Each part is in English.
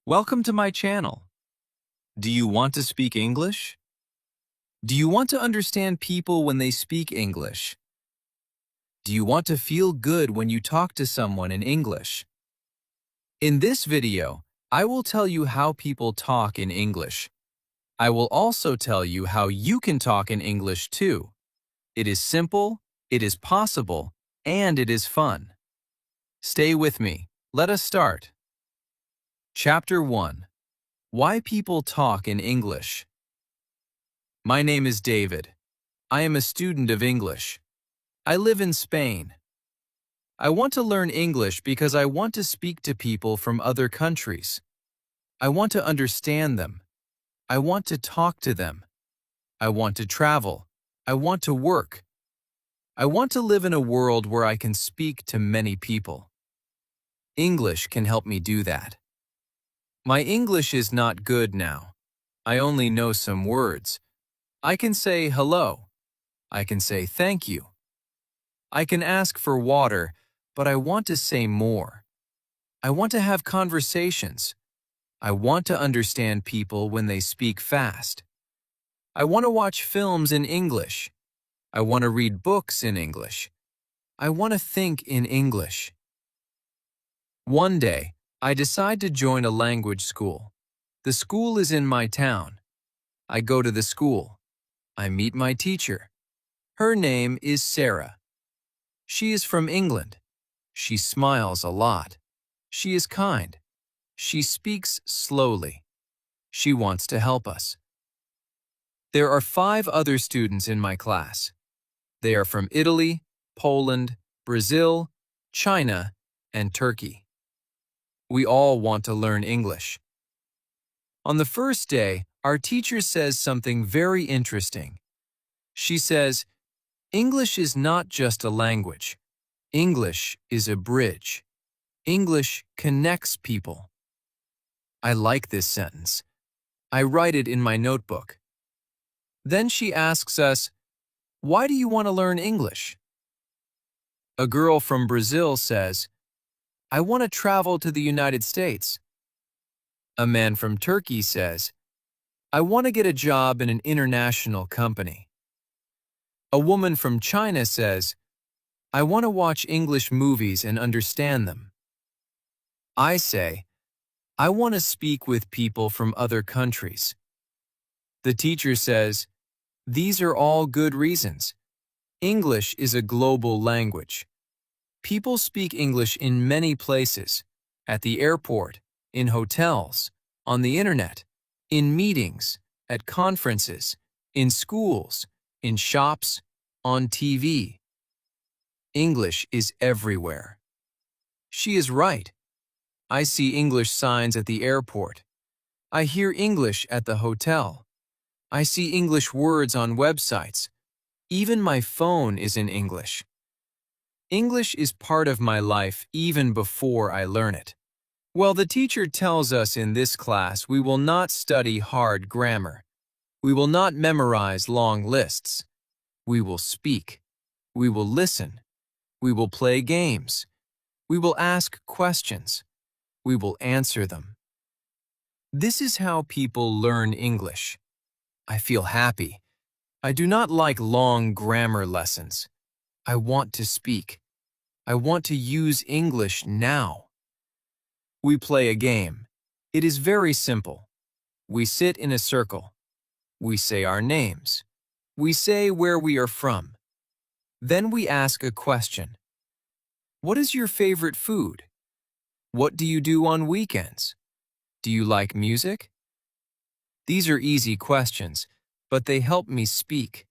Welcome to my channel. Do you want to speak English? Do you want to understand people when they speak English? Do you want to feel good when you talk to someone in English? In this video, I will tell you how people talk in English. I will also tell you how you can talk in English too. It is simple, it is possible, and it is fun. Stay with me. Let us start. Chapter 1. Why people talk in English. My name is David. I am a student of English. I live in Spain. I want to learn English because I want to speak to people from other countries. I want to understand them. I want to talk to them. I want to travel. I want to work. I want to live in a world where I can speak to many people. English can help me do that. My English is not good now. I only know some words. I can say hello. I can say thank you. I can ask for water, but I want to say more. I want to have conversations. I want to understand people when they speak fast. I want to watch films in English. I want to read books in English. I want to think in English. One day, I decide to join a language school. The school is in my town. I go to the school. I meet my teacher. Her name is Sarah. She is from England. She smiles a lot. She is kind. She speaks slowly. She wants to help us. There are 5 other students in my class. They are from Italy, Poland, Brazil, China, and Turkey. We all want to learn English. On the first day, our teacher says something very interesting. She says, English is not just a language. English is a bridge. English connects people. I like this sentence. I write it in my notebook. Then she asks us, why do you want to learn English? A girl from Brazil says, I want to travel to the United States. A man from Turkey says, I want to get a job in an international company. A woman from China says, I want to watch English movies and understand them. I say, I want to speak with people from other countries. The teacher says, these are all good reasons. English is a global language. People speak English in many places, at the airport, in hotels, on the internet, in meetings, at conferences, in schools, in shops, on TV. English is everywhere. She is right. I see English signs at the airport. I hear English at the hotel. I see English words on websites. Even my phone is in English. English is part of my life even before I learn it. Well, the teacher tells us in this class we will not study hard grammar. We will not memorize long lists. We will speak. We will listen. We will play games. We will ask questions. We will answer them. This is how people learn English. I feel happy. I do not like long grammar lessons. I want to speak. I want to use English now. We play a game. It is very simple. We sit in a circle. We say our names. We say where we are from. Then we ask a question. What is your favorite food? What do you do on weekends? Do you like music? These are easy questions, but they help me speak.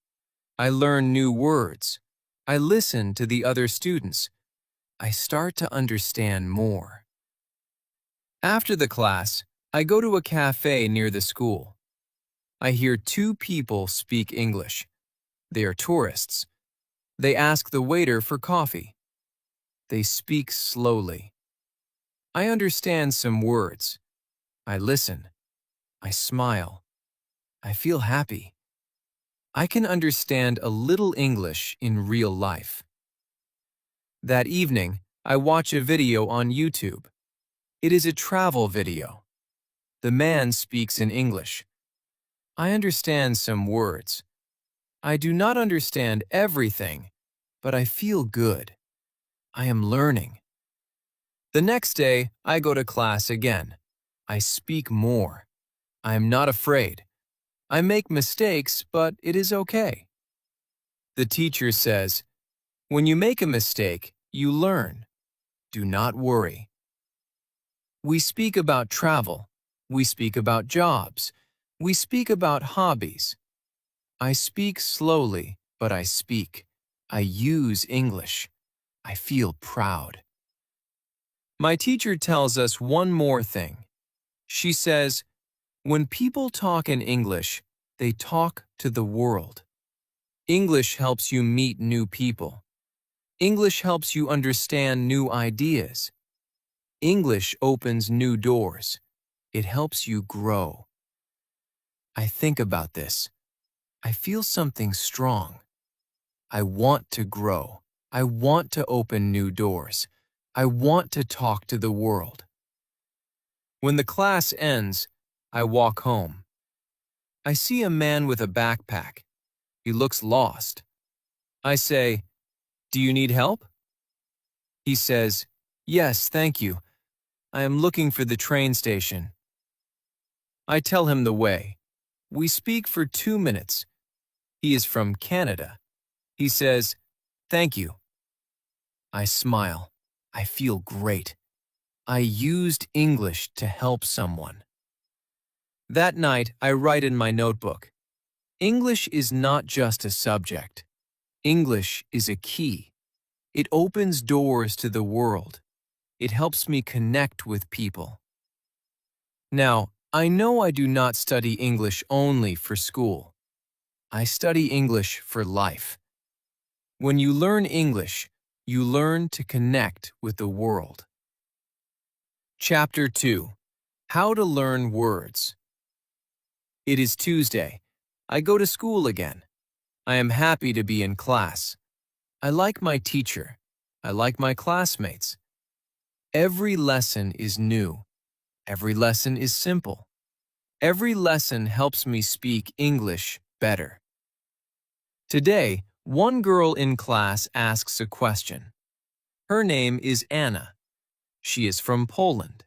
I learn new words. I listen to the other students. I start to understand more. After the class, I go to a cafe near the school. I hear 2 people speak English. They are tourists. They ask the waiter for coffee. They speak slowly. I understand some words. I listen. I smile. I feel happy. I can understand a little English in real life. That evening, I watch a video on YouTube. It is a travel video. The man speaks in English. I understand some words. I do not understand everything, but I feel good. I am learning. The next day, I go to class again. I speak more. I am not afraid. I make mistakes, but it is okay. The teacher says, when you make a mistake, you learn. Do not worry. We speak about travel. We speak about jobs. We speak about hobbies. I speak slowly, but I speak. I use English. I feel proud. My teacher tells us one more thing. She says, when people talk in English, they talk to the world. English helps you meet new people. English helps you understand new ideas. English opens new doors. It helps you grow. I think about this. I feel something strong. I want to grow. I want to open new doors. I want to talk to the world. When the class ends, I walk home. I see a man with a backpack. He looks lost. I say, "Do you need help?" He says, "Yes, thank you. I am looking for the train station." I tell him the way. We speak for 2 minutes. He is from Canada. He says, "Thank you." I smile. I feel great. I used English to help someone. That night, I write in my notebook, English is not just a subject. English is a key. It opens doors to the world. It helps me connect with people. Now, I know I do not study English only for school. I study English for life. When you learn English, you learn to connect with the world. Chapter 2. How to Learn Words. It is Tuesday. I go to school again. I am happy to be in class. I like my teacher. I like my classmates. Every lesson is new. Every lesson is simple. Every lesson helps me speak English better. Today, one girl in class asks a question. Her name is Anna. She is from Poland.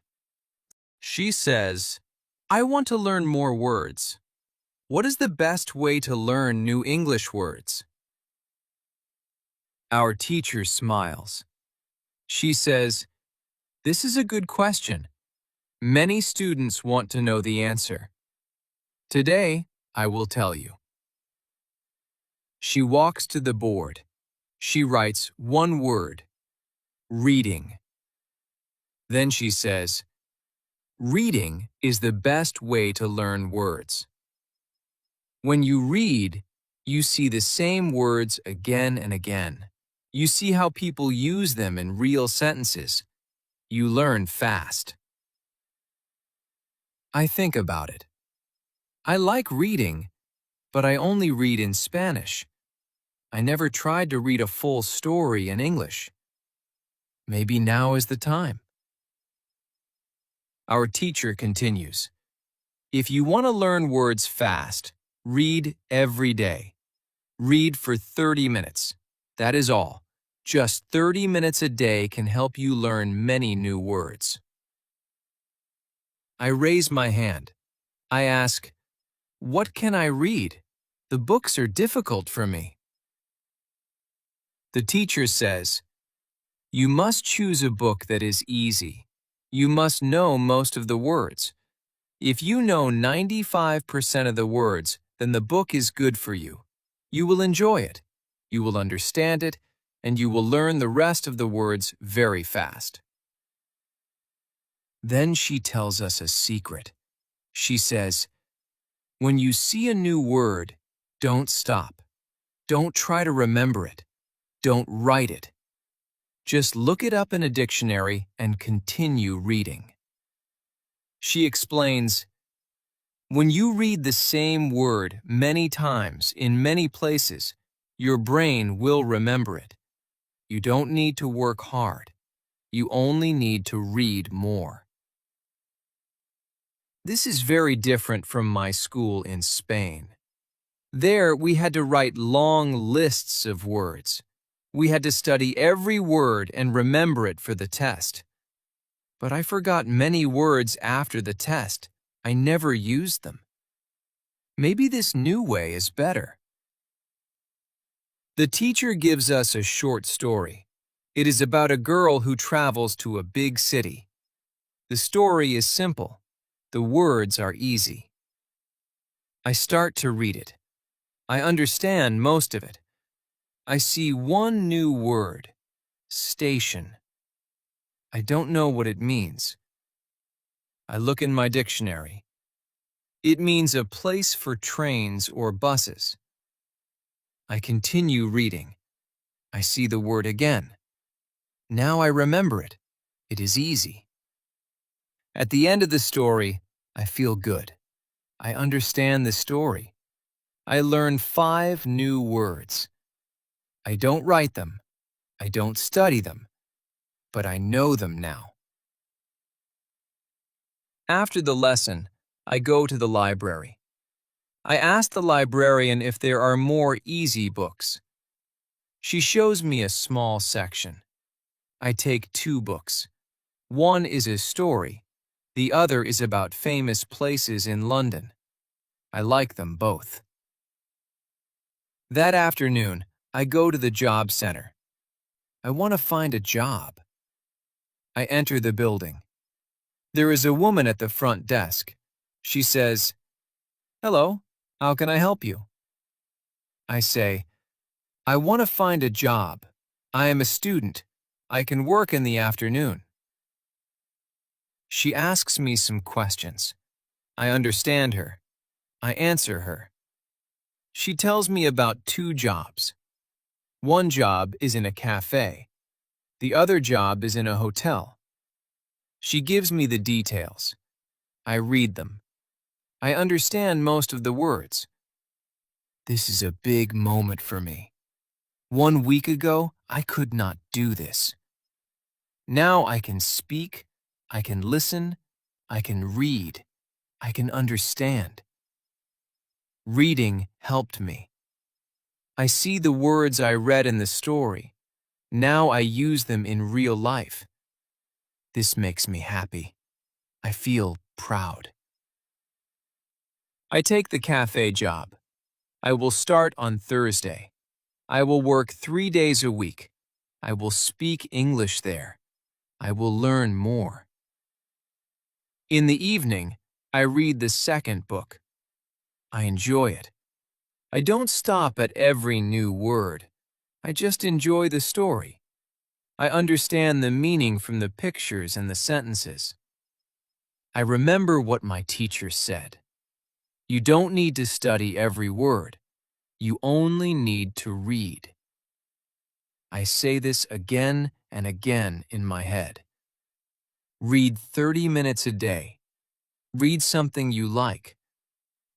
She says, I want to learn more words. What is the best way to learn new English words? Our teacher smiles. She says, this is a good question. Many students want to know the answer. Today, I will tell you. She walks to the board. She writes one word, reading. Then she says, reading is the best way to learn words. When you read, you see the same words again and again. You see how people use them in real sentences. You learn fast. I think about it. I like reading, but I only read in Spanish. I never tried to read a full story in English. Maybe now is the time. Our teacher continues. If you want to learn words fast, read every day. Read for 30 minutes. That is all. Just 30 minutes a day can help you learn many new words. I raise my hand. I ask, what can I read? The books are difficult for me. The teacher says, you must choose a book that is easy. You must know most of the words. If you know 95% of the words, then the book is good for you. You will enjoy it. You will understand it, and you will learn the rest of the words very fast. Then she tells us a secret. She says, when you see a new word, don't stop. Don't try to remember it. Don't write it. Just look it up in a dictionary and continue reading. She explains, when you read the same word many times in many places, your brain will remember it. You don't need to work hard. You only need to read more. This is very different from my school in Spain. There, we had to write long lists of words. We had to study every word and remember it for the test. But I forgot many words after the test. I never used them. Maybe this new way is better. The teacher gives us a short story. It is about a girl who travels to a big city. The story is simple. The words are easy. I start to read it. I understand most of it. I see one new word, station. I don't know what it means. I look in my dictionary. It means a place for trains or buses. I continue reading. I see the word again. Now I remember it. It is easy. At the end of the story, I feel good. I understand the story. I learn 5 new words. I don't write them. I don't study them. But I know them now. After the lesson, I go to the library. I ask the librarian if there are more easy books. She shows me a small section. I take 2 books. One is a story. The other is about famous places in London. I like them both. That afternoon, I go to the job center. I want to find a job. I enter the building. There is a woman at the front desk. She says, "Hello, how can I help you?" I say, "I want to find a job. I am a student. I can work in the afternoon." She asks me some questions. I understand her. I answer her. She tells me about 2 jobs. One job is in a cafe. The other job is in a hotel. She gives me the details. I read them. I understand most of the words. This is a big moment for me. 1 week ago, I could not do this. Now I can speak, I can listen, I can read, I can understand. Reading helped me. I see the words I read in the story. Now I use them in real life. This makes me happy. I feel proud. I take the cafe job. I will start on Thursday. I will work 3 days a week. I will speak English there. I will learn more. In the evening, I read the second book. I enjoy it. I don't stop at every new word. I just enjoy the story. I understand the meaning from the pictures and the sentences. I remember what my teacher said. You don't need to study every word. You only need to read. I say this again and again in my head. Read 30 minutes a day. Read something you like.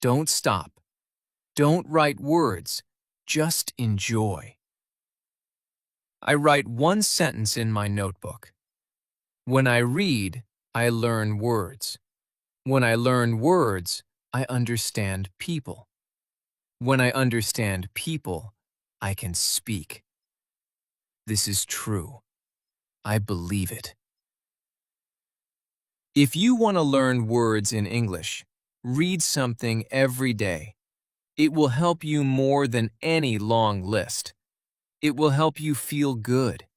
Don't stop. Don't write words. Just enjoy. I write 1 sentence in my notebook. When I read, I learn words. When I learn words, I understand people. When I understand people, I can speak. This is true. I believe it. If you want to learn words in English, read something every day. It will help you more than any long list. It will help you feel good.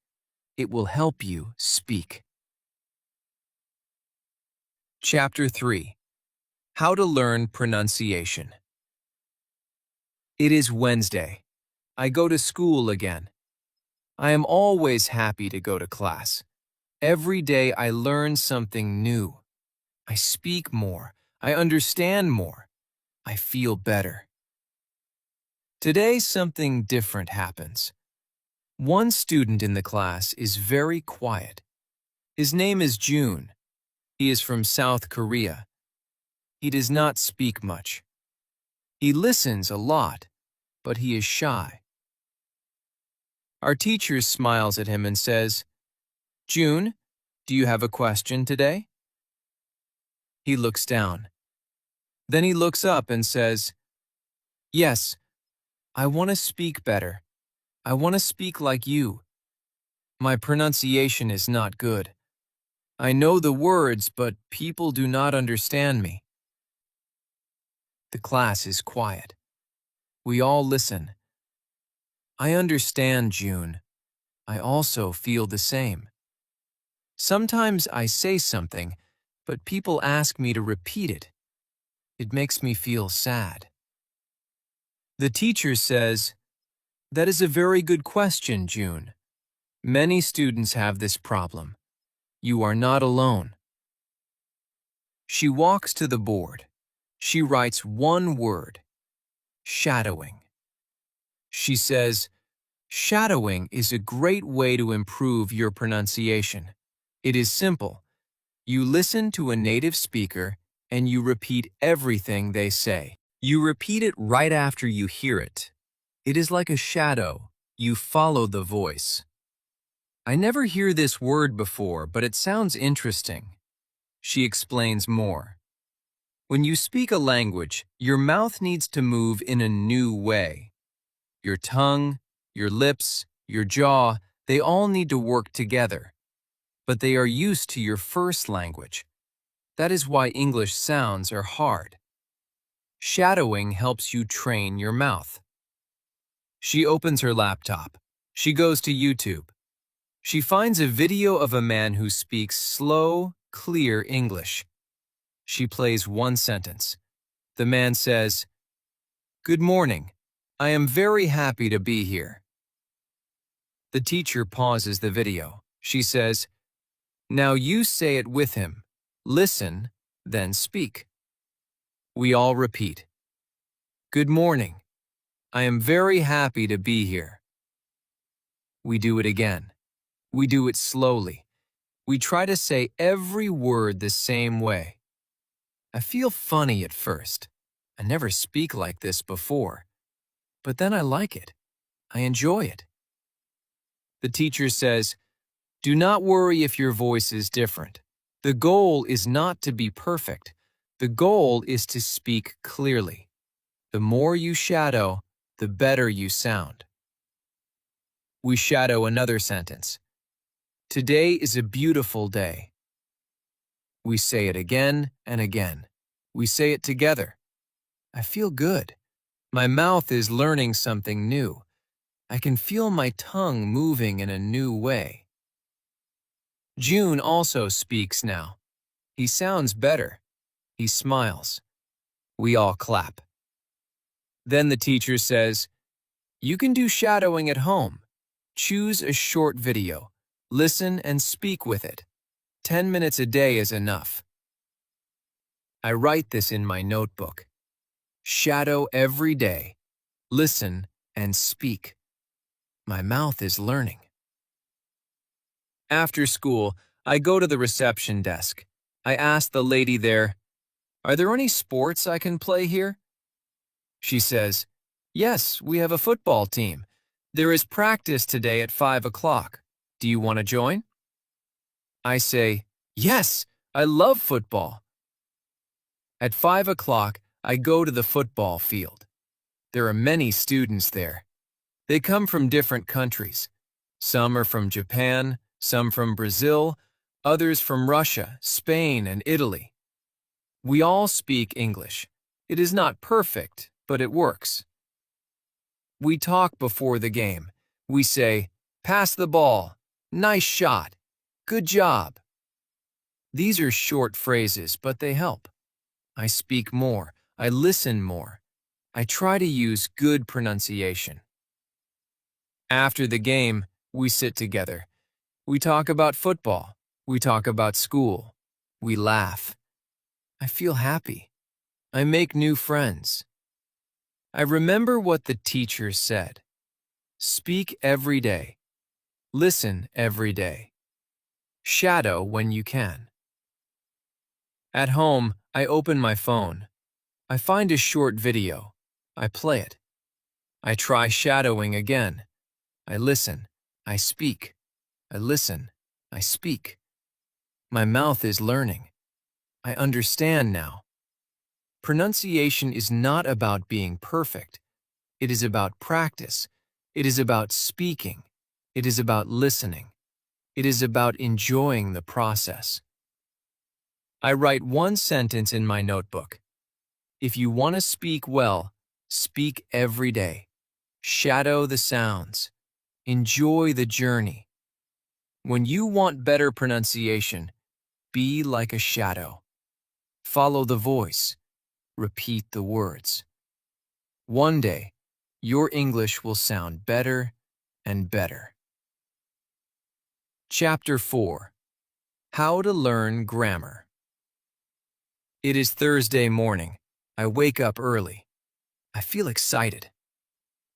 It will help you speak. Chapter 3. How to Learn Pronunciation. It is Wednesday. I go to school again. I am always happy to go to class. Every day I learn something new. I speak more. I understand more. I feel better. Today something different happens. One student in the class is very quiet. His name is June. He is from South Korea. He does not speak much. He listens a lot, but he is shy. Our teacher smiles at him and says, "June, do you have a question today?" He looks down. Then he looks up and says, "Yes, I want to speak better. I want to speak like you. My pronunciation is not good. I know the words, but people do not understand me." The class is quiet. We all listen. I understand, June. I also feel the same. Sometimes I say something, but people ask me to repeat it. It makes me feel sad. The teacher says, "That is a very good question, June. Many students have this problem. You are not alone." She walks to the board. She writes one word, shadowing. She says, "Shadowing is a great way to improve your pronunciation. It is simple. You listen to a native speaker and you repeat everything they say. You repeat it right after you hear it. It is like a shadow. You follow the voice." I never hear this word before, but it sounds interesting. She explains more. When you speak a language, your mouth needs to move in a new way. Your tongue, your lips, your jaw, they all need to work together. But they are used to your first language. That is why English sounds are hard. Shadowing helps you train your mouth. She opens her laptop. She goes to YouTube. She finds a video of a man who speaks slow, clear English. She plays one sentence. The man says, "Good morning. I am very happy to be here." The teacher pauses the video. She says, "Now you say it with him. Listen, then speak." We all repeat, "Good morning. I am very happy to be here." We do it again. We do it slowly. We try to say every word the same way. I feel funny at first. I never speak like this before. But then I like it. I enjoy it. The teacher says, "Do not worry if your voice is different. The goal is not to be perfect. The goal is to speak clearly. The more you shadow, the better you sound." We shadow another sentence. "Today is a beautiful day." We say it again and again. We say it together. I feel good. My mouth is learning something new. I can feel my tongue moving in a new way. June also speaks now. He sounds better. He smiles. We all clap. Then the teacher says, "You can do shadowing at home. Choose a short video. Listen and speak with it. 10 minutes a day is enough." I write this in my notebook. Shadow every day. Listen and speak. My mouth is learning. After school, I go to the reception desk. I ask the lady there, "Are there any sports I can play here?" She says, "Yes, we have a football team. There is practice today at 5 o'clock. Do you want to join?" I say, "Yes, I love football." At 5 o'clock, I go to the football field. There are many students there. They come from different countries. Some are from Japan, some from Brazil, others from Russia, Spain, and Italy. We all speak English. It is not perfect, but it works. We talk before the game. We say, "Pass the ball," "Nice shot," "Good job." These are short phrases, but they help. I speak more. I listen more. I try to use good pronunciation. After the game, we sit together. We talk about football. We talk about school. We laugh. I feel happy. I make new friends. I remember what the teacher said. Speak every day. Listen every day. Shadow when you can. At home, I open my phone. I find a short video. I play it. I try shadowing again. I listen. I speak. I listen. I speak. My mouth is learning. I understand now. Pronunciation is not about being perfect. It is about practice. It is about speaking. It is about listening. It is about enjoying the process. I write one sentence in my notebook. If you want to speak well, speak every day. Shadow the sounds. Enjoy the journey. When you want better pronunciation, be like a shadow. Follow the voice. Repeat the words. One day, your English will sound better and better. Chapter 4. How to Learn Grammar. It is Thursday morning. I wake up early. I feel excited.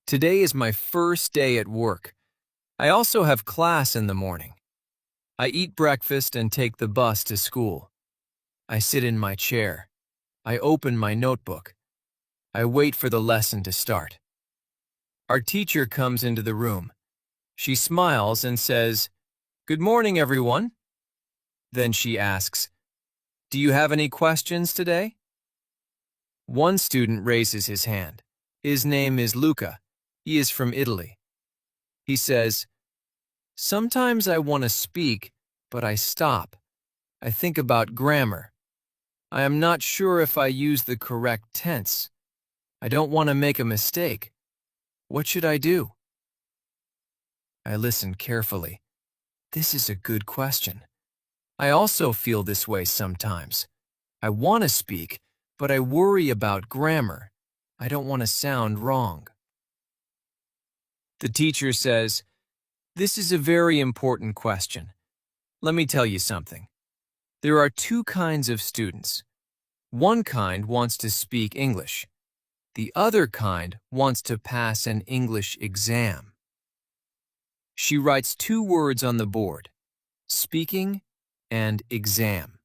Today is my first day at work. I also have class in the morning. I eat breakfast and take the bus to school. I sit in my chair. I open my notebook. I wait for the lesson to start. Our teacher comes into the room. She smiles and says, "Good morning, everyone." Then she asks, "Do you have any questions today?" One student raises his hand. His name is Luca. He is from Italy. He says, "Sometimes I want to speak, but I stop. I think about grammar. I am not sure if I use the correct tense. I don't want to make a mistake. What should I do?" I listen carefully. This is a good question. I also feel this way sometimes. I want to speak, but I worry about grammar. I don't want to sound wrong. The teacher says, "This is a very important question. Let me tell you something. There are two kinds of students. One kind wants to speak English. The other kind wants to pass an English exam." She writes two words on the board, speaking and exam.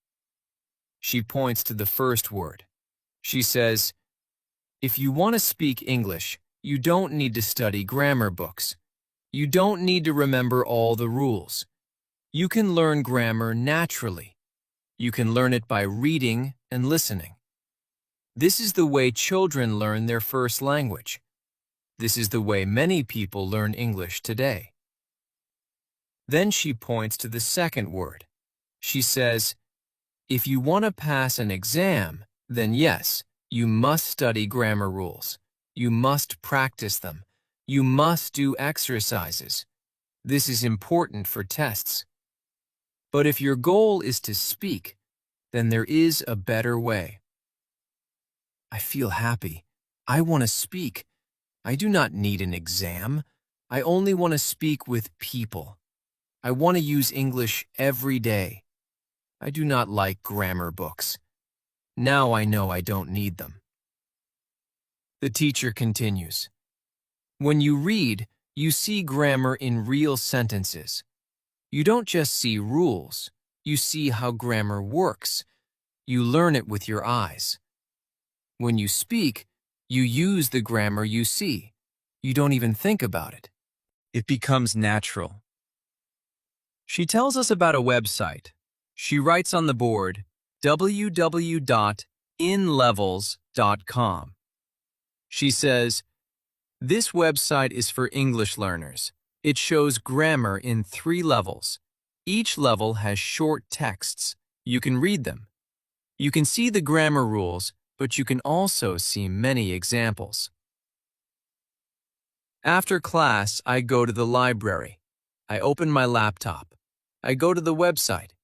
She points to the first word. She says, "If you want to speak English, you don't need to study grammar books. You don't need to remember all the rules. You can learn grammar naturally. You can learn it by reading and listening. This is the way children learn their first language. This is the way many people learn English today." Then she points to the second word. She says, "If you want to pass an exam, then yes, you must study grammar rules. You must practice them. You must do exercises. This is important for tests. But if your goal is to speak, then there is a better way." I feel happy. I want to speak. I do not need an exam. I only want to speak with people. I want to use English every day. I do not like grammar books. Now I know I don't need them. The teacher continues, "When you read, you see grammar in real sentences. You don't just see rules. You see how grammar works. You learn it with your eyes. When you speak, you use the grammar you see. You don't even think about it. It becomes natural." She tells us about a website. She writes on the board, www.inlevels.com. She says, "This website is for English learners. It shows grammar in 3 levels. Each level has short texts. You can read them. You can see the grammar rules, but you can also see many examples." After class, I go to the library. I open my laptop. I go to the website.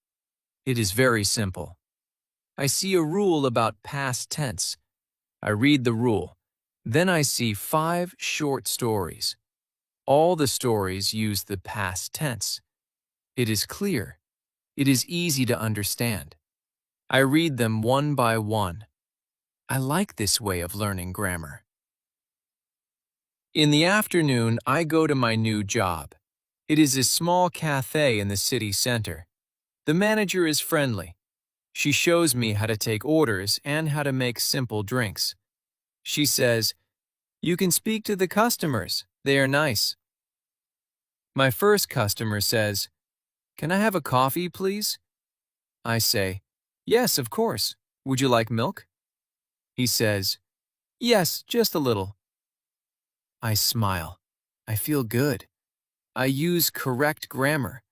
It is very simple. I see a rule about past tense. I read the rule. Then I see 5 short stories. All the stories use the past tense. It is clear. It is easy to understand. I read them one by one. I like this way of learning grammar. In the afternoon, I go to my new job. It is a small cafe in the city center. The manager is friendly. She shows me how to take orders and how to make simple drinks. She says, "You can speak to the customers. They are nice." My first customer says, "Can I have a coffee, please?" I say, "Yes, of course. Would you like milk?" He says, "Yes, just a little." I smile. I feel good. I use correct grammar.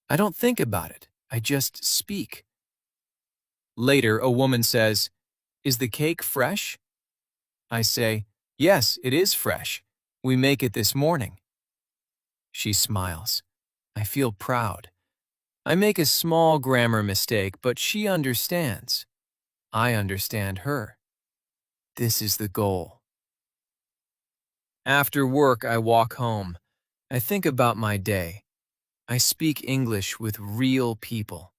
I don't think about it. I just speak. Later, a woman says, "Is the cake fresh?" I say, "Yes, it is fresh. We make it this morning." She smiles. I feel proud. I make a small grammar mistake, but she understands. I understand her. This is the goal. After work, I walk home. I think about my day. I speak English with real people.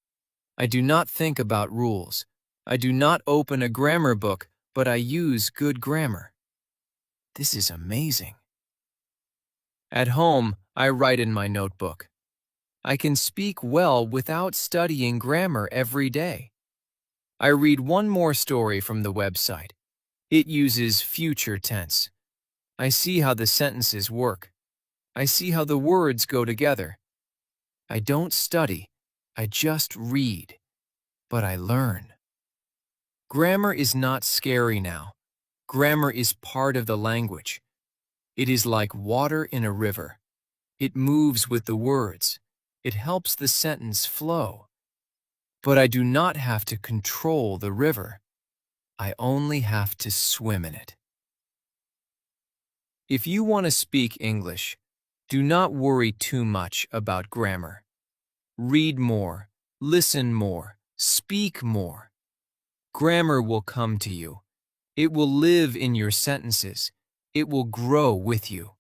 I do not think about rules. I do not open a grammar book, but I use good grammar. This is amazing. At home, I write in my notebook. I can speak well without studying grammar every day. I read one more story from the website. It uses future tense. I see how the sentences work. I see how the words go together. I don't study, I just read, but I learn. Grammar is not scary now. Grammar is part of the language. It is like water in a river. It moves with the words. It helps the sentence flow. But I do not have to control the river. I only have to swim in it. If you want to speak English, do not worry too much about grammar. Read more, listen more, speak more. Grammar will come to you. It will live in your sentences. It will grow with you.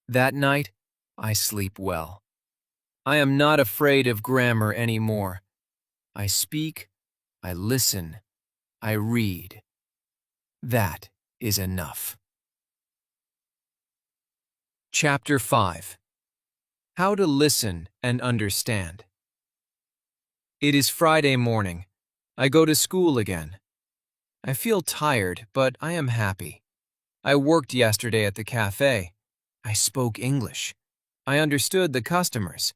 That night, I sleep well. I am not afraid of grammar anymore. I speak, I listen, I read. That is enough. Chapter 5. How to Listen and Understand. It is Friday morning. I go to school again. I feel tired, but I am happy. I worked yesterday at the cafe. I spoke English. I understood the customers.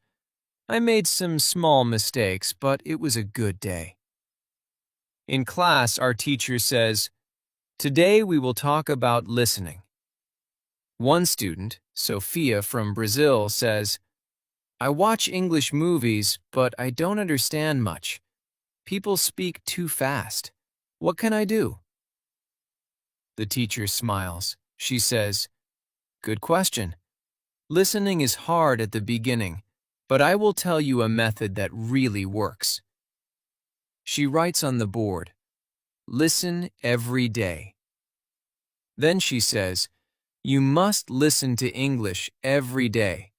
I made some small mistakes, but it was a good day. In class, our teacher says, "Today we will talk about listening." One student, Sophia from Brazil, says, "I watch English movies, but I don't understand much. People speak too fast. What can I do?" The teacher smiles. She says, "Good question. Listening is hard at the beginning, but I will tell you a method that really works." She writes on the board, "Listen every day." Then she says, "You must listen to English every day.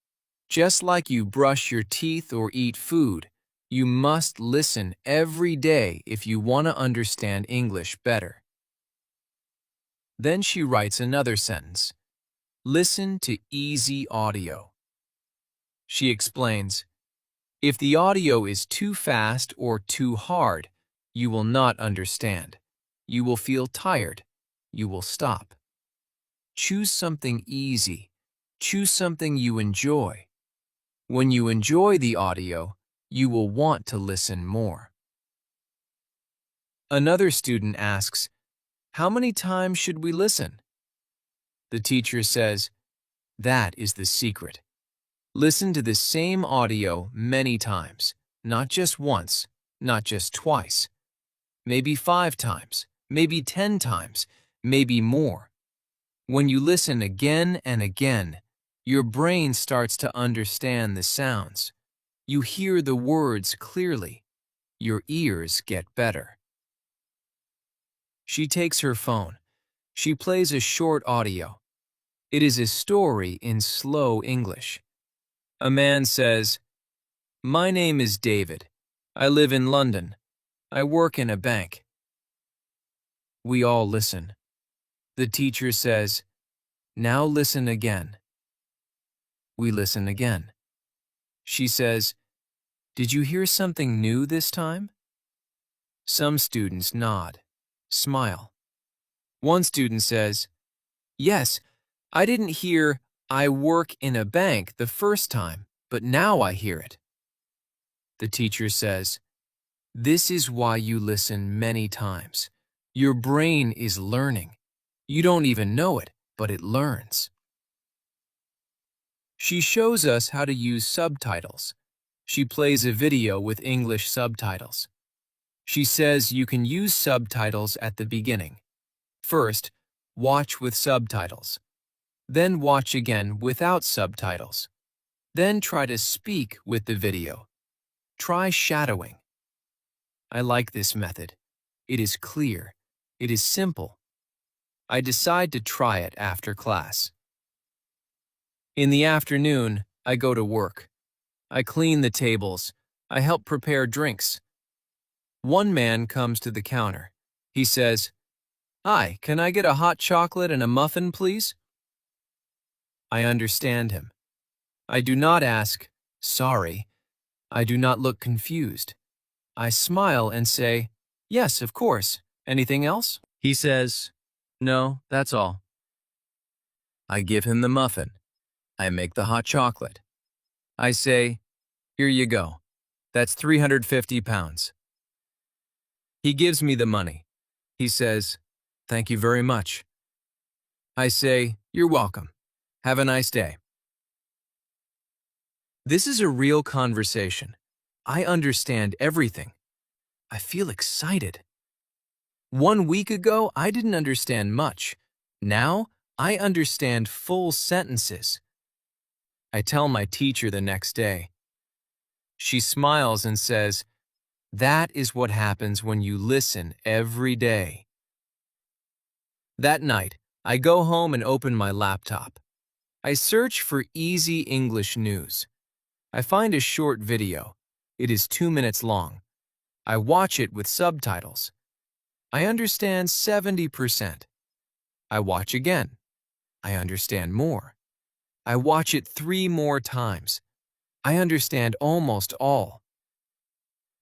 Just like you brush your teeth or eat food, you must listen every day if you want to understand English better." Then she writes another sentence. Listen to easy audio. She explains, if the audio is too fast or too hard, you will not understand. You will feel tired. You will stop. Choose something easy. Choose something you enjoy. When you enjoy the audio, you will want to listen more. Another student asks, "How many times should we listen?" The teacher says, "That is the secret. Listen to the same audio many times, not just once, not just twice. Maybe 5 times, maybe 10 times, maybe more. When you listen again and again, your brain starts to understand the sounds. You hear the words clearly. Your ears get better." She takes her phone. She plays a short audio. It is a story in slow English. A man says, "My name is David. I live in London. I work in a bank." We all listen. The teacher says, "Now listen again." We listen again. She says, "Did you hear something new this time?" Some students nod, smile. One student says, "Yes, I didn't hear 'I work in a bank' the first time, but now I hear it." The teacher says, "This is why you listen many times. Your brain is learning. You don't even know it, but it learns. She shows us how to use subtitles. She plays a video with English subtitles. She says you can use subtitles at the beginning. First, watch with subtitles. Then watch again without subtitles. Then try to speak with the video. Try shadowing. I like this method. It is clear. It is simple. I decide to try it after class. In the afternoon, I go to work. I clean the tables. I help prepare drinks. One man comes to the counter. He says, "Hi, can I get a hot chocolate and a muffin, please?" I understand him. I do not ask, "Sorry." I do not look confused. I smile and say, "Yes, of course. Anything else?" He says, "No, that's all." I give him the muffin. I make the hot chocolate. I say, "Here you go. That's 350 pounds. He gives me the money. He says, "Thank you very much." I say, "You're welcome. Have a nice day." This is a real conversation. I understand everything. I feel excited. 1 week ago, I didn't understand much. Now, I understand full sentences. I tell my teacher the next day. She smiles and says, "That is what happens when you listen every day." That night, I go home and open my laptop. I search for easy English news. I find a short video. It is 2 minutes long. I watch it with subtitles. I understand 70%. I watch again. I understand more. I watch it 3 more times. I understand almost all.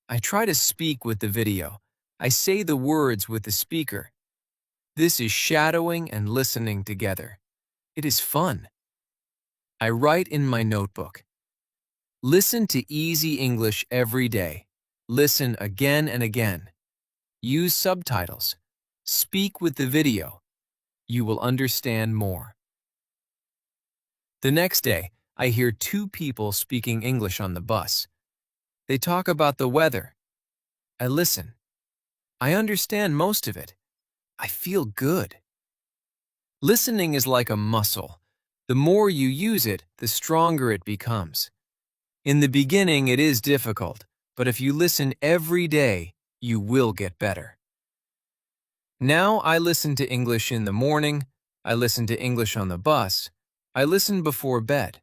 I try to speak with the video. I say the words with the speaker. This is shadowing and listening together. It is fun. I write in my notebook. Listen to easy English every day. Listen again and again. Use subtitles. Speak with the video. You will understand more. The next day, I hear 2 people speaking English on the bus. They talk about the weather. I listen. I understand most of it. I feel good. Listening is like a muscle. The more you use it, the stronger it becomes. In the beginning, it is difficult, but if you listen every day, you will get better. Now I listen to English in the morning. I listen to English on the bus. I listen before bed.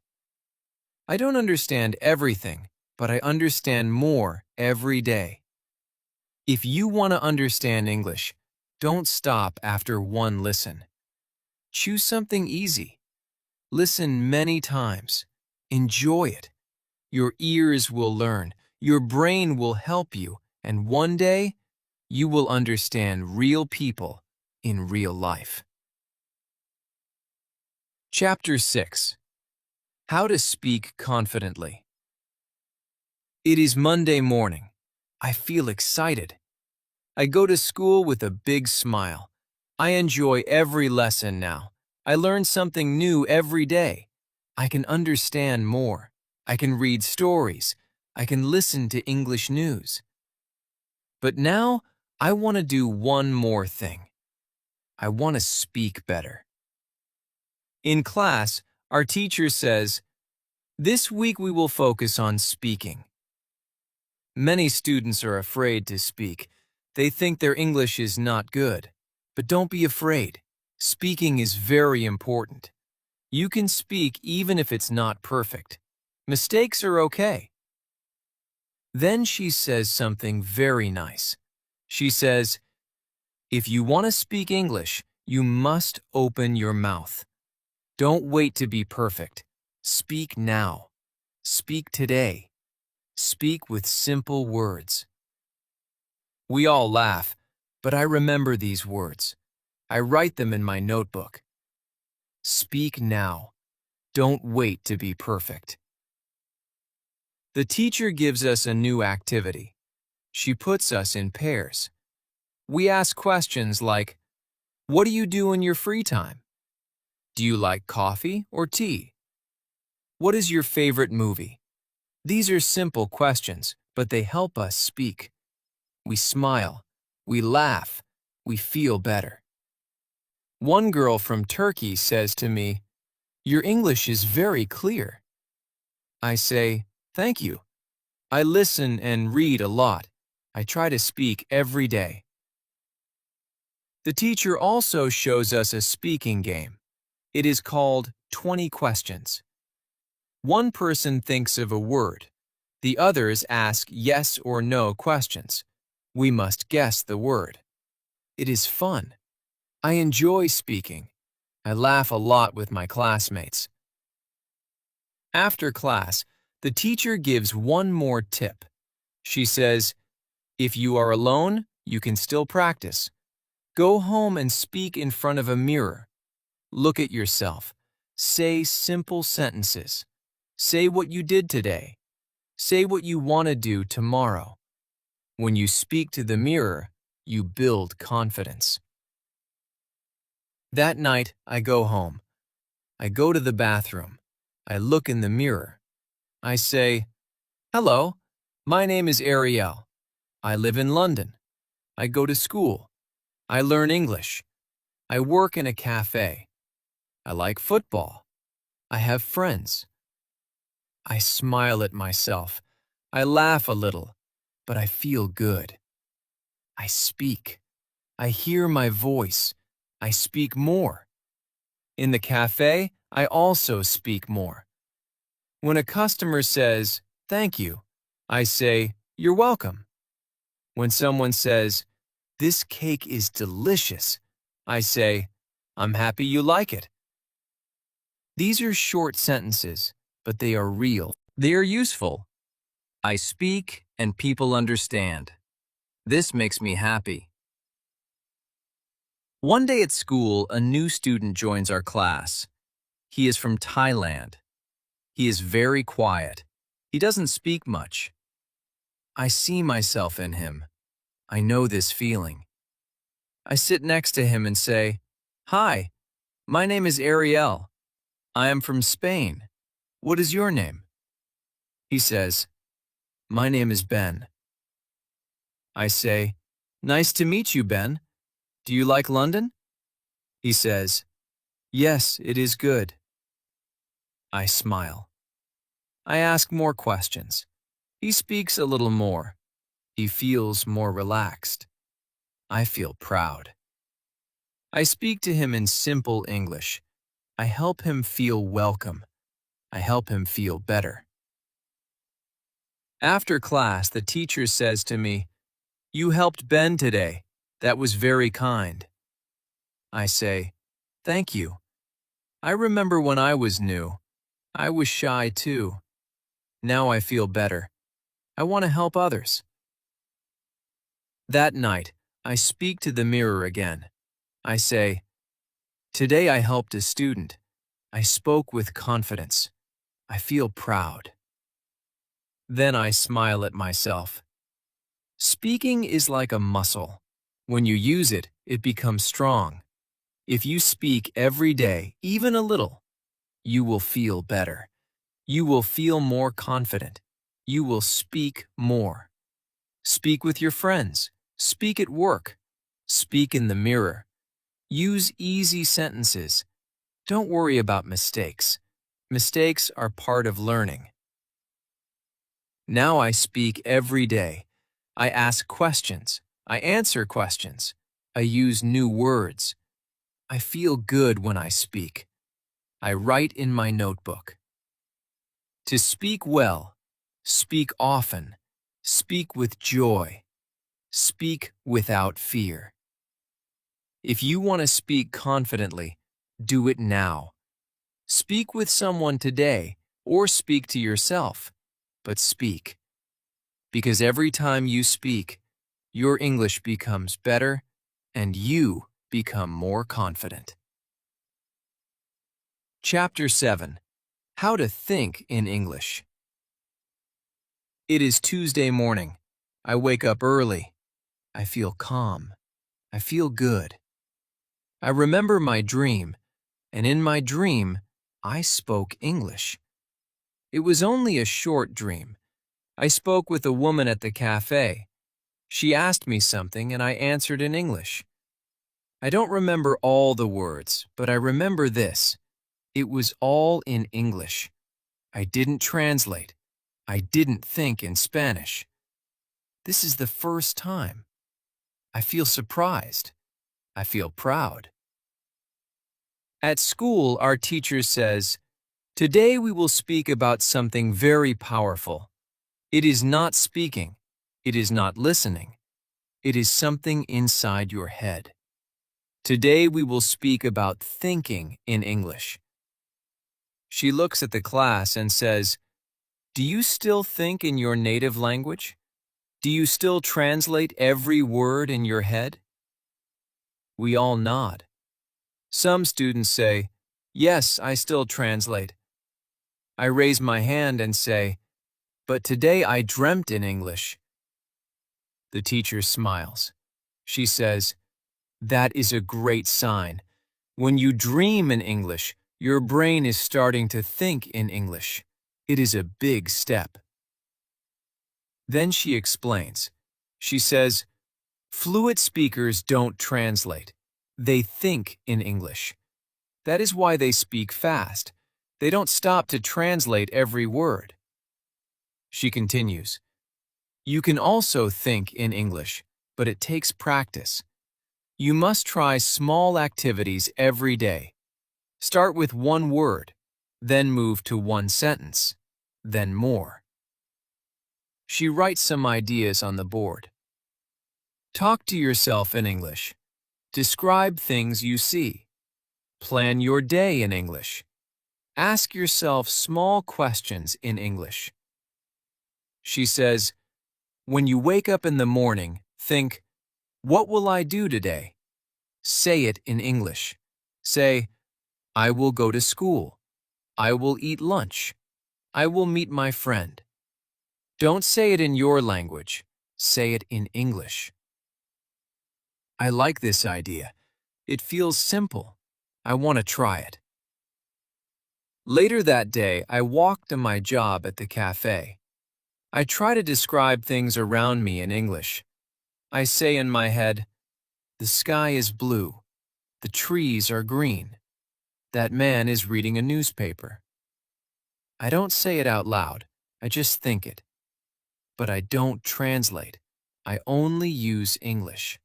I don't understand everything, but I understand more every day. If you want to understand English, don't stop after one listen. Choose something easy. Listen many times. Enjoy it. Your ears will learn. Your brain will help you, and one day, you will understand real people in real life. Chapter 6. How to Speak Confidently. It is Monday morning. I feel excited. I go to school with a big smile. I enjoy every lesson now. I learn something new every day. I can understand more. I can read stories. I can listen to English news. But now, I want to do one more thing. I want to speak better. In class, our teacher says, "This week we will focus on speaking." Many students are afraid to speak. They think their English is not good. But don't be afraid. Speaking is very important. You can speak even if it's not perfect. Mistakes are okay. Then she says something very nice. She says, "If you want to speak English, you must open your mouth. Don't wait to be perfect. Speak now. Speak today. Speak with simple words." We all laugh, but I remember these words. I write them in my notebook. Speak now. Don't wait to be perfect. The teacher gives us a new activity. She puts us in pairs. We ask questions like, what do you do in your free time? Do you like coffee or tea? What is your favorite movie? These are simple questions, but they help us speak. We smile, we laugh, we feel better. One girl from Turkey says to me, "Your English is very clear." I say, "Thank you. I listen and read a lot. I try to speak every day." The teacher also shows us a speaking game. It is called 20 questions. One person thinks of a word. The others ask yes or no questions. We must guess the word. It is fun. I enjoy speaking. I laugh a lot with my classmates. After class, the teacher gives one more tip. She says, if you are alone, you can still practice. Go home and speak in front of a mirror. Look at yourself. Say simple sentences. Say what you did today. Say what you want to do tomorrow. When you speak to the mirror, you build confidence. That night, I go home. I go to the bathroom. I look in the mirror. I say, "Hello, my name is Ariel. I live in London. I go to school. I learn English. I work in a cafe. I like football. I have friends." I smile at myself. I laugh a little, but I feel good. I speak. I hear my voice. I speak more. In the cafe, I also speak more. When a customer says, "Thank you," I say, "You're welcome." When someone says, "This cake is delicious," I say, "I'm happy you like it." These are short sentences, but they are real. They are useful. I speak and people understand. This makes me happy. One day at school, a new student joins our class. He is from Thailand. He is very quiet. He doesn't speak much. I see myself in him. I know this feeling. I sit next to him and say, "Hi, my name is Ariel. I am from Spain. What is your name?" He says, "My name is Ben." I say, "Nice to meet you, Ben. Do you like London?" He says, "Yes, it is good." I smile. I ask more questions. He speaks a little more. He feels more relaxed. I feel proud. I speak to him in simple English. I help him feel welcome. I help him feel better. After class, the teacher says to me, "You helped Ben today. That was very kind." I say, "Thank you. I remember when I was new. I was shy too. Now I feel better. I want to help others." That night, I speak to the mirror again. I say, "Today I helped a student. I spoke with confidence. I feel proud." Then I smile at myself. Speaking is like a muscle. When you use it, it becomes strong. If you speak every day, even a little, you will feel better. You will feel more confident. You will speak more. Speak with your friends. Speak at work. Speak in the mirror. Use easy sentences. Don't worry about mistakes. Mistakes are part of learning. Now I speak every day. I ask questions. I answer questions. I use new words. I feel good when I speak. I write in my notebook. To speak well, speak often, speak with joy, speak without fear. If you want to speak confidently, do it now. Speak with someone today or speak to yourself, but speak. Because every time you speak, your English becomes better and you become more confident. Chapter 7. How to Think in English. It is Tuesday morning. I wake up early. I feel calm. I feel good. I remember my dream, and in my dream, I spoke English. It was only a short dream. I spoke with a woman at the cafe. She asked me something, and I answered in English. I don't remember all the words, but I remember this. It was all in English. I didn't translate. I didn't think in Spanish. This is the first time. I feel surprised. I feel proud. At school, our teacher says, "Today we will speak about something very powerful. It is not speaking. It is not listening. It is something inside your head. Today we will speak about thinking in English." She looks at the class and says, "Do you still think in your native language? Do you still translate every word in your head?" We all nod. Some students say, "Yes, I still translate." I raise my hand and say, "But today I dreamt in English." The teacher smiles. She says, "That is a great sign. When you dream in English, your brain is starting to think in English. It is a big step." Then she explains. She says, "Fluent speakers don't translate. They think in English. That is why they speak fast. They don't stop to translate every word." She continues, "You can also think in English, but it takes practice. You must try small activities every day. Start with one word, then move to one sentence, then more." She writes some ideas on the board. Talk to yourself in English. Describe things you see. Plan your day in English. Ask yourself small questions in English. She says, when you wake up in the morning, think, "What will I do today?" Say it in English. Say, "I will go to school. I will eat lunch. I will meet my friend." Don't say it in your language. Say it in English. I like this idea. It feels simple. I want to try it. Later that day, I walk to my job at the cafe. I try to describe things around me in English. I say in my head, "The sky is blue. The trees are green. That man is reading a newspaper." I don't say it out loud. I just think it. But I don't translate. I only use English.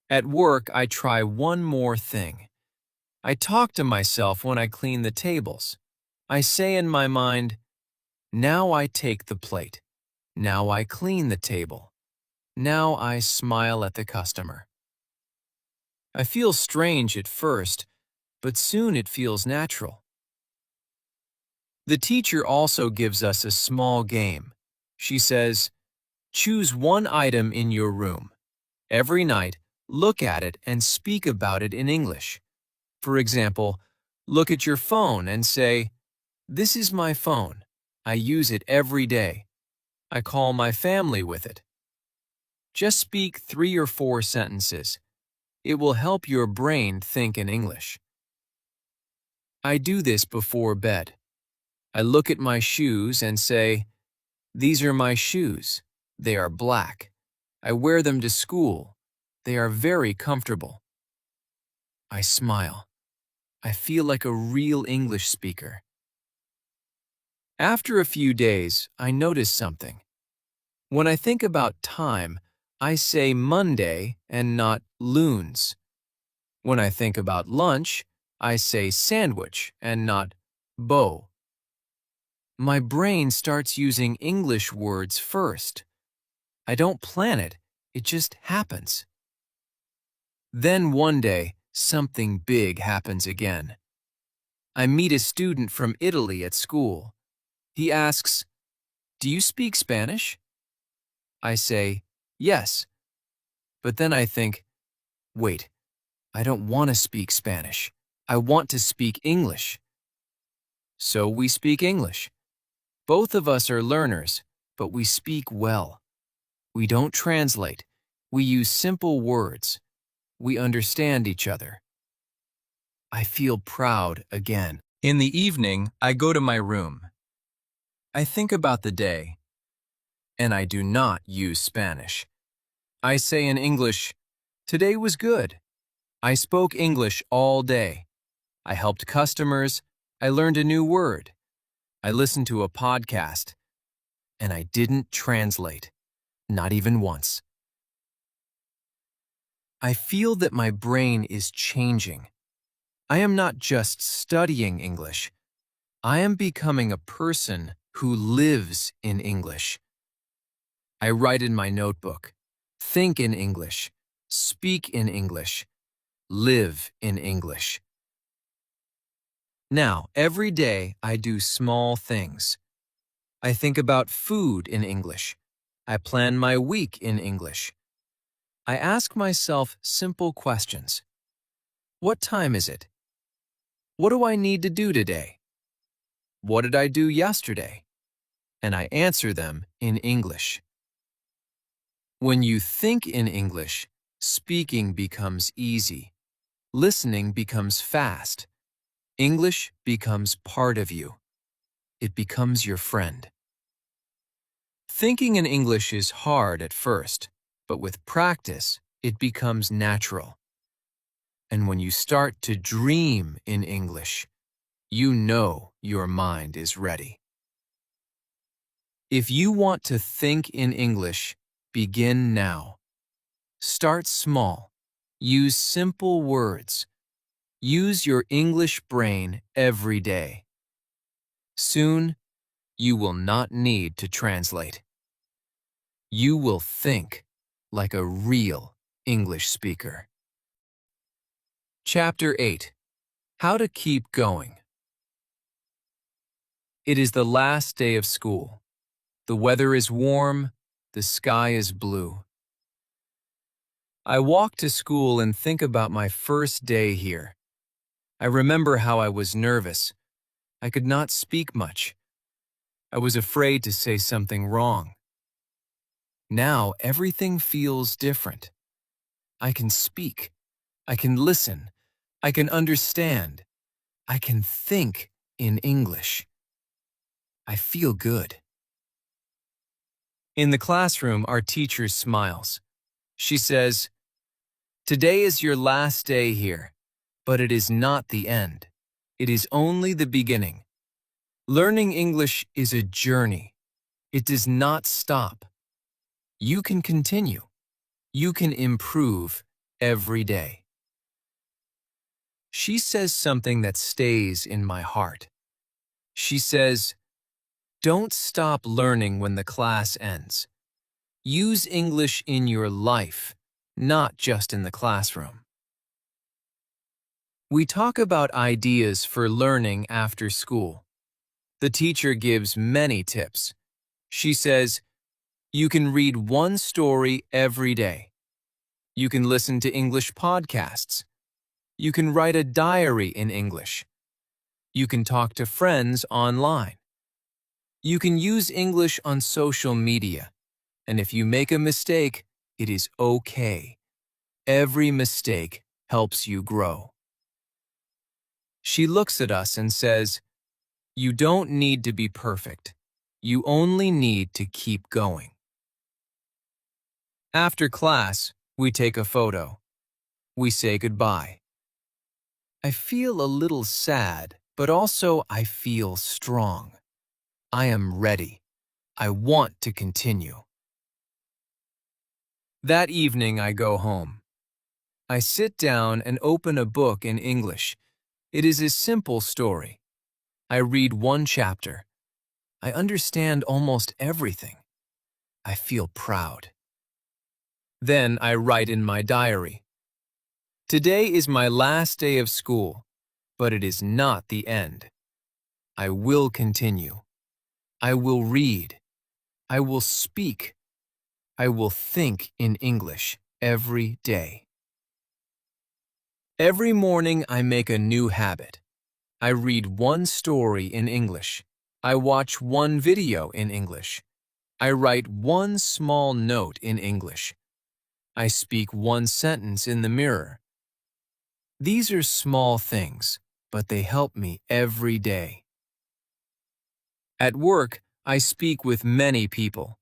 At work, I try one more thing. I talk to myself when I clean the tables. I say in my mind, "Now I take the plate. Now I clean the table. Now I smile at the customer." I feel strange at first, but soon it feels natural. The teacher also gives us a small game. She says, "Choose one item in your room. Every night, look at it and speak about it in English. For example, look at your phone and say, 'This is my phone. I use it every day. I call my family with it.' Just speak 3 or 4 sentences. It will help your brain think in English." I do this before bed. I look at my shoes and say, "These are my shoes. They are black. I wear them to school. They are very comfortable." I smile. I feel like a real English speaker. After a few days, I notice something. When I think about time, I say Monday and not loons. When I think about lunch, I say sandwich and not bow. My brain starts using English words first. I don't plan it, it just happens. Then one day, something big happens again. I meet a student from Italy at school. He asks, "Do you speak Spanish?" I say, "Yes." But then I think, wait, I don't want to speak Spanish. I want to speak English. So we speak English. Both of us are learners, but we speak well. We don't translate. We use simple words. We understand each other. I feel proud again. In the evening, I go to my room. I think about the day, and I do not use Spanish. I say in English, "Today was good." I spoke English all day. I helped customers. I learned a new word. I listened to a podcast, and I didn't translate, not even once. I feel that my brain is changing. I am not just studying English. I am becoming a person who lives in English. I write in my notebook, think in English, speak in English, live in English. Now, every day I do small things. I think about food in English. I plan my week in English. I ask myself simple questions. What time is it? What do I need to do today? What did I do yesterday? And I answer them in English. When you think in English, speaking becomes easy. Listening becomes fast. English becomes part of you. It becomes your friend. Thinking in English is hard at first, but with practice, it becomes natural. And when you start to dream in English, you know your mind is ready. If you want to think in English, begin now. Start small. Use simple words. Use your English brain every day. Soon, you will not need to translate. You will think like a real English speaker. Chapter 8. How to Keep Going. It is the last day of school. The weather is warm. The sky is blue. I walk to school and think about my first day here. I remember how I was nervous. I could not speak much. I was afraid to say something wrong. Now everything feels different. I can speak. I can listen. I can understand. I can think in English. I feel good. In the classroom, our teacher smiles. She says, "Today is your last day here, but it is not the end. It is only the beginning. Learning English is a journey. It does not stop. You can continue. You can improve every day." She says something that stays in my heart. She says, "Don't stop learning when the class ends. Use English in your life, not just in the classroom." We talk about ideas for learning after school. The teacher gives many tips. She says, you can read one story every day. You can listen to English podcasts. You can write a diary in English. You can talk to friends online. You can use English on social media. And if you make a mistake, it is okay. Every mistake helps you grow. She looks at us and says, you don't need to be perfect. You only need to keep going. After class, we take a photo. We say goodbye. I feel a little sad, but also I feel strong. I am ready. I want to continue. That evening I go home. I sit down and open a book in English. It is a simple story. I read one chapter. I understand almost everything. I feel proud. Then I write in my diary. Today is my last day of school, but it is not the end. I will continue. I will read. I will speak. I will think in English every day. Every morning I make a new habit. I read one story in English. I watch one video in English. I write one small note in English. I speak one sentence in the mirror. These are small things, but they help me every day. At work, I speak with many people.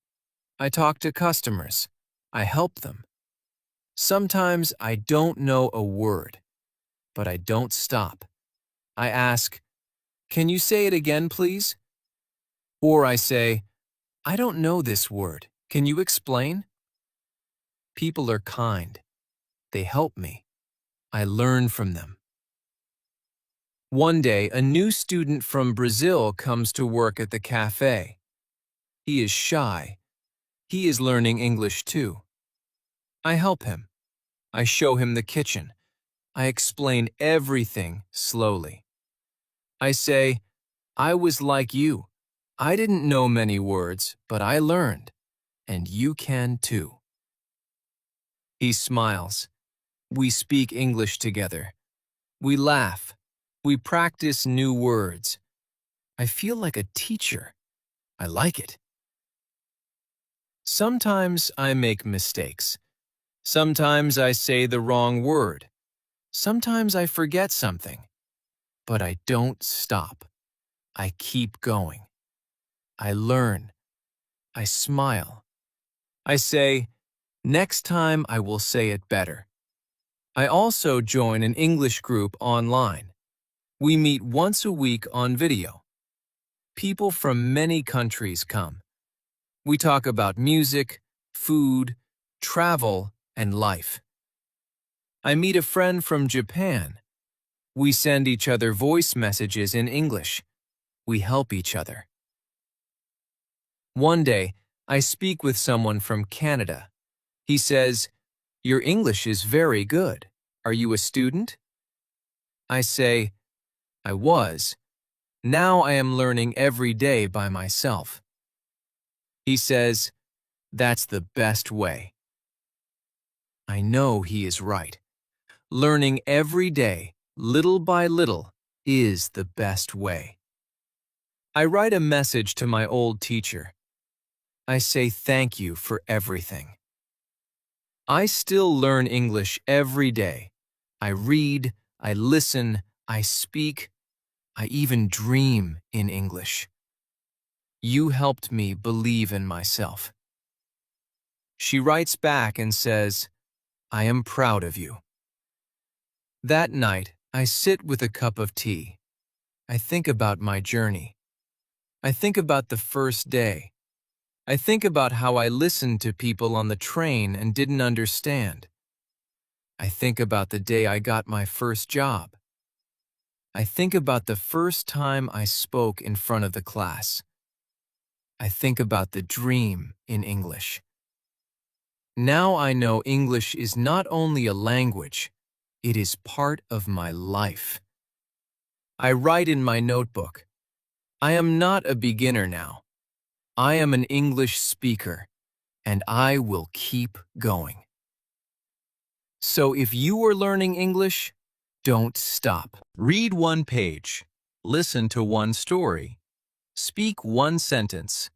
I talk to customers. I help them. Sometimes I don't know a word, but I don't stop. I ask, "Can you say it again, please?" Or I say, "I don't know this word. Can you explain?" People are kind. They help me. I learn from them. One day, a new student from Brazil comes to work at the cafe. He is shy. He is learning English too. I help him. I show him the kitchen. I explain everything slowly. I say, "I was like you. I didn't know many words, but I learned, and you can too." He smiles. We speak English together. We laugh. We practice new words. I feel like a teacher. I like it. Sometimes I make mistakes. Sometimes I say the wrong word. Sometimes I forget something. But I don't stop. I keep going. I learn. I smile. I say, "Next time I will say it better." I also join an English group online. We meet once a week on video. People from many countries come. We talk about music, food, travel, and life. I meet a friend from Japan. We send each other voice messages in English. We help each other. One day, I speak with someone from Canada. He says, "Your English is very good. Are you a student?" I say, "I was. Now I am learning every day by myself." He says, "That's the best way." I know he is right. Learning every day, little by little, is the best way. I write a message to my old teacher. I say thank you for everything. I still learn English every day. I read, I listen, I speak, I even dream in English. You helped me believe in myself. She writes back and says, "I am proud of you." That night, I sit with a cup of tea. I think about my journey. I think about the first day. I think about how I listened to people on the train and didn't understand. I think about the day I got my first job. I think about the first time I spoke in front of the class. I think about the dream in English. Now I know English is not only a language, it is part of my life. I write in my notebook, "I am not a beginner now. I am an English speaker, and I will keep going." So if you are learning English, don't stop. Read one page. Listen to one story. Speak one sentence.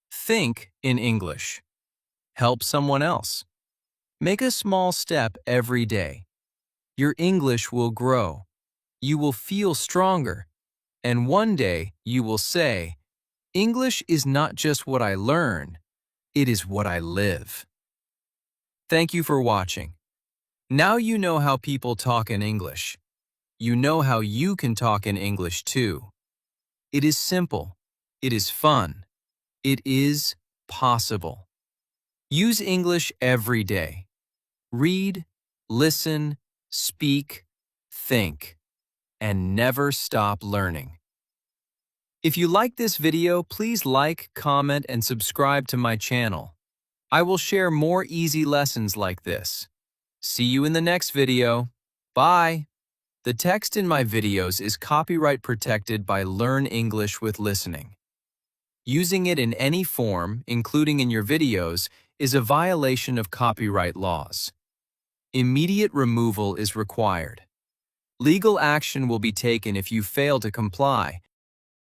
Think in English. Help someone else. Make a small step every day. Your English will grow. You will feel stronger. And one day you will say, "English is not just what I learn, it is what I live." Thank you for watching. Now you know how people talk in English. You know how you can talk in English too. It is simple. It is fun. It is possible. Use English every day. Read, listen, speak, think, and never stop learning. If you like this video, please like, comment, and subscribe to my channel. I will share more easy lessons like this. See you in the next video. Bye! The text in my videos is copyright protected by Learn English with Listening. Using it in any form, including in your videos, is a violation of copyright laws. Immediate removal is required. Legal action will be taken if you fail to comply,